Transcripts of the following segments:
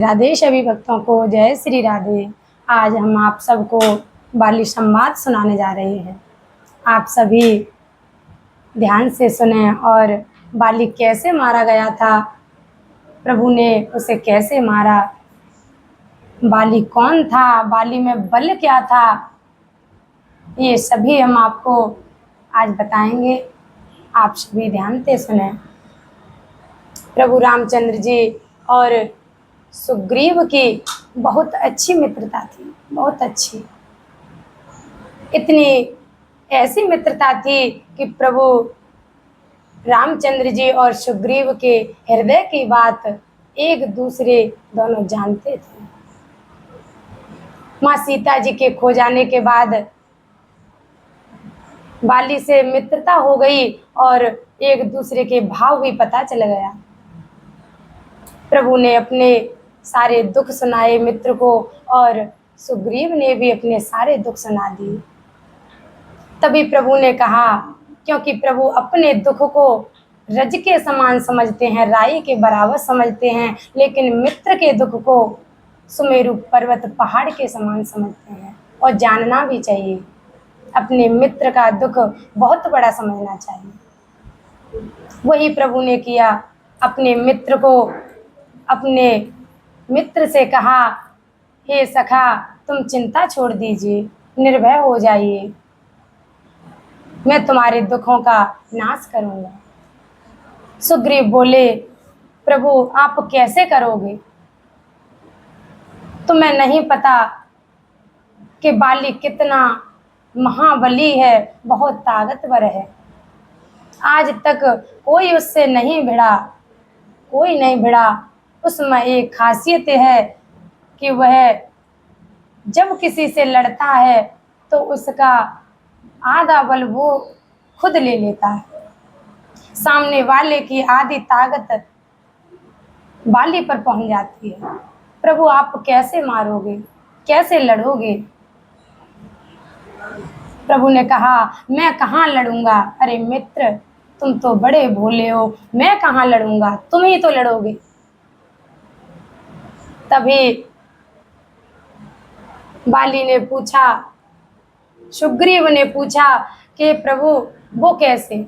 राधे सभी भक्तों को जय श्री राधे। आज हम आप सबको बाली संवाद सुनाने जा रहे हैं। आप सभी ध्यान से सुने और बाली कैसे मारा गया था, प्रभु ने उसे कैसे मारा, बाली कौन था, बाली में बल क्या था, ये सभी हम आपको आज बताएंगे। आप सभी ध्यान से सुने। प्रभु रामचंद्र जी और सुग्रीव की बहुत अच्छी मित्रता थी, बहुत अच्छी। इतनी ऐसी मित्रता थी कि प्रभु रामचंद्र जी और सुग्रीव के हृदय की बात एक दूसरे दोनों जानते थे। माँ सीता जी के खो जाने के बाद बाली से मित्रता हो गई और एक दूसरे के भाव भी पता चल गया। प्रभु ने अपने सारे दुख सुनाए मित्र को और सुग्रीव ने भी अपने सारे दुख सुना दिए। तभी प्रभु ने कहा, क्योंकि प्रभु अपने दुख को रज के समान समझते हैं, राई के बराबर समझते हैं, लेकिन मित्र के दुख को सुमेरु पर्वत पहाड़ के समान समझते हैं। और जानना भी चाहिए, अपने मित्र का दुख बहुत बड़ा समझना चाहिए। वही प्रभु ने किया। अपने मित्र से कहा, हे सखा, तुम चिंता छोड़ दीजिए, निर्भय हो जाइए, मैं तुम्हारे दुखों का नाश करूंगा। सुग्रीव बोले, प्रभु आप कैसे करोगे? तुम्हें नहीं पता कि बाली कितना महाबली है, बहुत ताकतवर है। आज तक कोई उससे नहीं भिड़ा, कोई नहीं भिड़ा। उसमें एक खासियत है कि वह जब किसी से लड़ता है तो उसका आधा बल वो खुद ले लेता है। सामने वाले की आधी ताकत बाली पर पहुंच जाती है। प्रभु आप कैसे मारोगे, कैसे लड़ोगे? प्रभु ने कहा, मैं कहाँ लड़ूंगा? अरे मित्र, तुम तो बड़े भोले हो, मैं कहाँ लड़ूंगा, तुम ही तो लड़ोगे। तभी बाली ने पूछा, सुग्रीव ने पूछा कि प्रभु वो कैसे?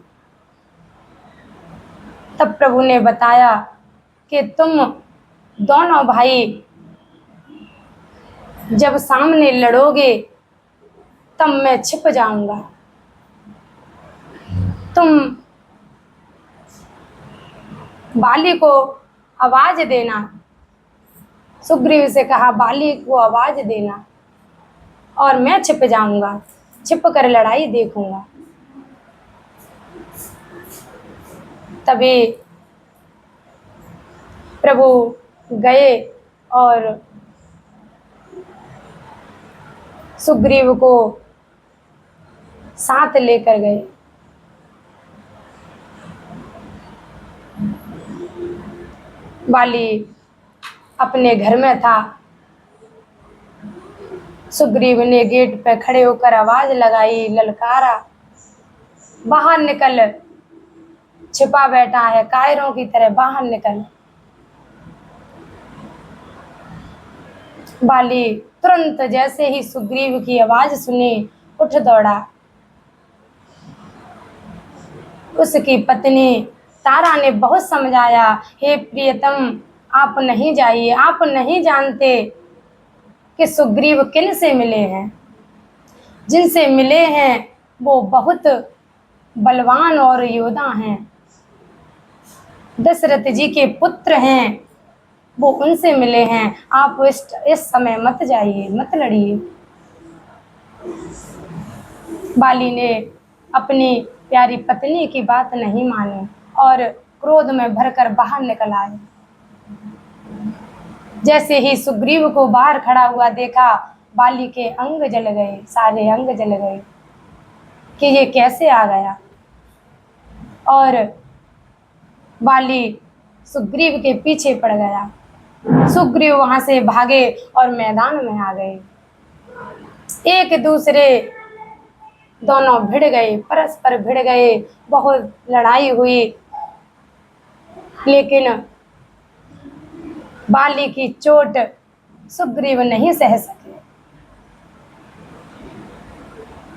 तब प्रभु ने बताया कि तुम दोनों भाई जब सामने लड़ोगे तब मैं छिप जाऊंगा, तुम बाली को आवाज देना। सुग्रीव से कहा, बाली को आवाज देना और मैं छिप जाऊंगा, छिप कर लड़ाई देखूंगा। तभी प्रभु गए और सुग्रीव को साथ लेकर गए। बाली अपने घर में था। सुग्रीव ने गेट पर खड़े होकर आवाज लगाई, ललकारा, बाहर निकल, छिपा बैठा है कायरों की तरह, बाहर निकल। बाली तुरंत जैसे ही सुग्रीव की आवाज सुनी उठ दौड़ा। उसकी पत्नी तारा ने बहुत समझाया, हे प्रियतम आप नहीं जाइए, आप नहीं जानते कि सुग्रीव किन से मिले हैं। जिनसे मिले हैं वो बहुत बलवान और योद्धा हैं, दशरथ जी के पुत्र हैं, वो उनसे मिले हैं। आप इस समय मत जाइए, मत लड़िए। बाली ने अपनी प्यारी पत्नी की बात नहीं मानी और क्रोध में भरकर बाहर निकल आए। जैसे ही सुग्रीव को बाहर खड़ा हुआ देखा, बाली के अंग जल गए, सारे अंग जल गए कि ये कैसे आ गया। और बाली सुग्रीव के पीछे पड़ गया। सुग्रीव वहां से भागे और मैदान में आ गए। एक दूसरे दोनों भिड़ गए, परस्पर भिड़ गए, बहुत लड़ाई हुई। लेकिन बाली की चोट सुग्रीव नहीं सह सके।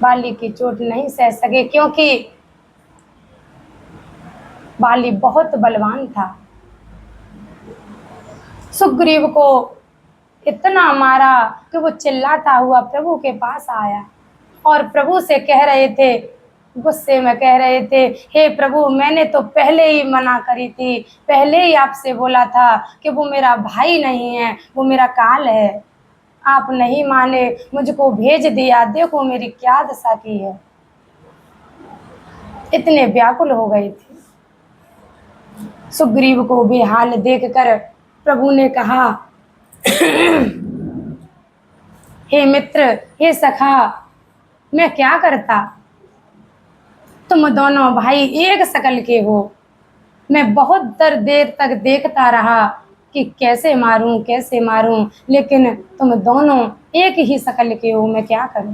बाली की चोट नहीं सह सके क्योंकि बाली बहुत बलवान था। सुग्रीव को इतना मारा कि वो चिल्लाता हुआ प्रभु के पास आया और प्रभु से कह रहे थे, गुस्से में कह रहे थे, हे प्रभु, मैंने तो पहले ही मना करी थी, पहले ही आपसे बोला था कि वो मेरा भाई नहीं है, वो मेरा काल है। आप नहीं माने, मुझको भेज दिया, देखो मेरी क्या दशा की है। इतने व्याकुल हो गए थे। सुग्रीव को बेहाल देखकर प्रभु ने कहा, हे मित्र, हे सखा, मैं क्या करता, तुम दोनों भाई एक शकल के हो। मैं बहुत देर तक देखता रहा कि कैसे मारूं, लेकिन तुम दोनों एक ही शकल के हो, मैं क्या करूं।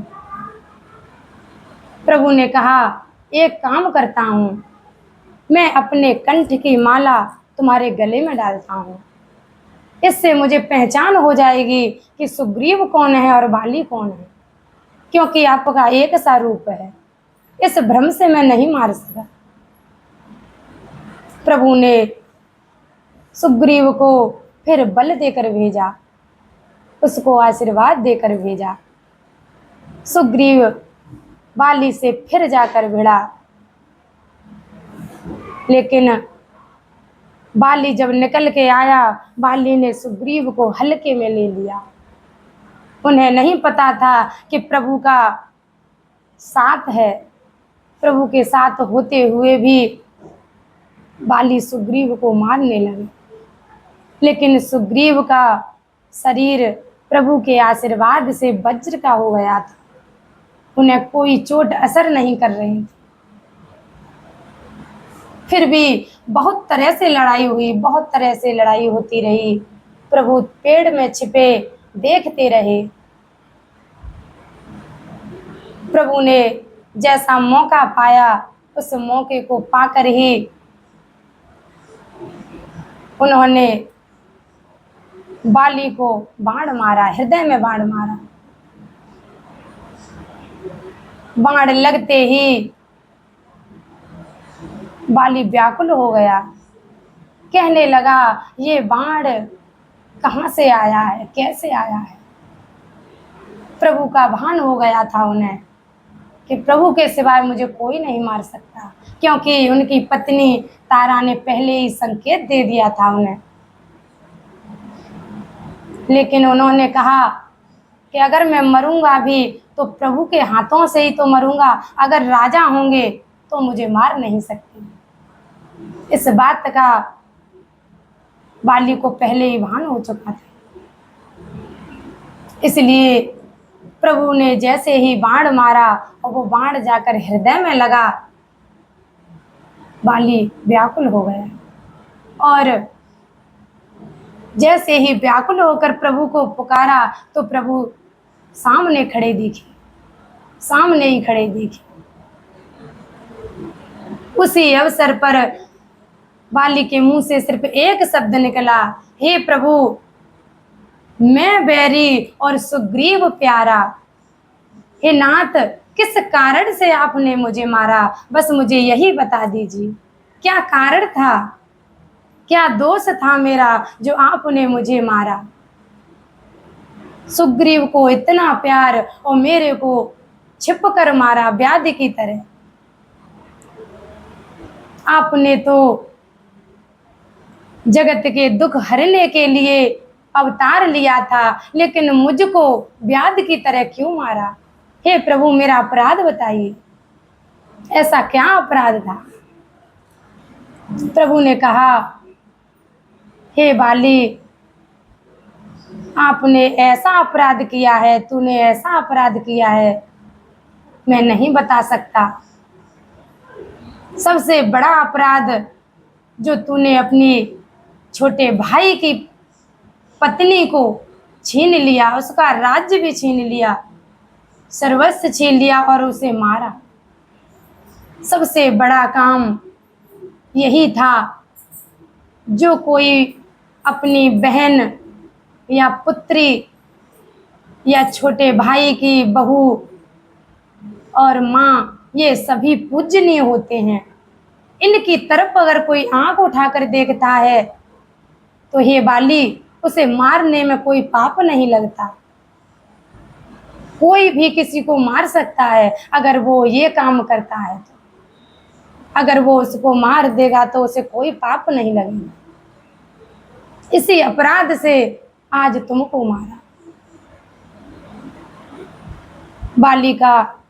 प्रभु ने कहा, एक काम करता हूँ, मैं अपने कंठ की माला तुम्हारे गले में डालता हूँ, इससे मुझे पहचान हो जाएगी कि सुग्रीव कौन है और बाली कौन है, क्योंकि आपका एक सा रूप है। इस भ्रम से मैं नहीं मार सका। प्रभु ने सुग्रीव को फिर बल देकर भेजा, उसको आशीर्वाद देकर भेजा। सुग्रीव बाली से फिर जाकर भिड़ा, लेकिन बाली जब निकल के आया, बाली ने सुग्रीव को हल्के में ले लिया। उन्हें नहीं पता था कि प्रभु का साथ है। प्रभु के साथ होते हुए भी बाली सुग्रीव को मारने लगे, लेकिन सुग्रीव का शरीर प्रभु के आशीर्वाद से वज्र का हो गया था। उन्हें कोई चोट असर नहीं कर रही थी। फिर भी बहुत तरह से लड़ाई हुई, बहुत तरह से लड़ाई होती रही। प्रभु पेड़ में छिपे देखते रहे। प्रभु ने जैसा मौका पाया, उस मौके को पाकर ही उन्होंने बाली को बाण मारा, हृदय में बाण मारा। बाण लगते ही बाली व्याकुल हो गया, कहने लगा, ये बाण कहाँ से आया है, कैसे आया है। प्रभु का भान हो गया था उन्हें कि प्रभु के सिवाय मुझे कोई नहीं मार सकता, क्योंकि उनकी पत्नी तारा ने पहले ही संकेत दे दिया था उन्हें। लेकिन उन्होंने कहा कि अगर मैं मरूंगा भी तो प्रभु के हाथों से ही तो मरूंगा, अगर राजा होंगे तो मुझे मार नहीं सकते। इस बात का बाली को पहले ही भान हो चुका था। इसलिए प्रभु ने जैसे ही बाण मारा और वो बाण जाकर हृदय में लगा, बाली व्याकुल हो गया। और जैसे ही व्याकुल होकर प्रभु को पुकारा तो प्रभु सामने खड़े दिखे, सामने ही खड़े दिखे। उसी अवसर पर बाली के मुंह से सिर्फ एक शब्द निकला, हे प्रभु, मैं बैरी और सुग्रीव प्यारा। हे नाथ, किस कारण से आपने मुझे मारा, बस मुझे यही बता दीजिए। क्या कारण था, क्या दोष था मेरा जो आपने मुझे मारा। सुग्रीव को इतना प्यार और मेरे को छिप कर मारा व्याधि की तरह। आपने तो जगत के दुख हरने के लिए अवतार लिया था, लेकिन मुझको व्याधि की तरह क्यों मारा। हे प्रभु, मेरा अपराध बताइए, ऐसा क्या अपराध था। प्रभु ने कहा, हे बाली, आपने ऐसा अपराध किया है, तूने ऐसा अपराध किया है, मैं नहीं बता सकता। सबसे बड़ा अपराध जो तूने अपनी छोटे भाई की पत्नी को छीन लिया, उसका राज्य भी छीन लिया, सर्वस्व छीन लिया और उसे मारा। सबसे बड़ा काम यही था जो कोई अपनी बहन या पुत्री या छोटे भाई की बहू और माँ, ये सभी पूजनीय होते हैं। इनकी तरफ अगर कोई आंख उठाकर देखता है तो हे बाली, उसे मारने में कोई पाप नहीं लगता। कोई भी किसी को मार सकता है अगर वो ये काम करता है तो। अगर वो उसको मार देगा तो उसे कोई पाप नहीं लगेगा। इसी अपराध से आज तुमको मारा। बाली का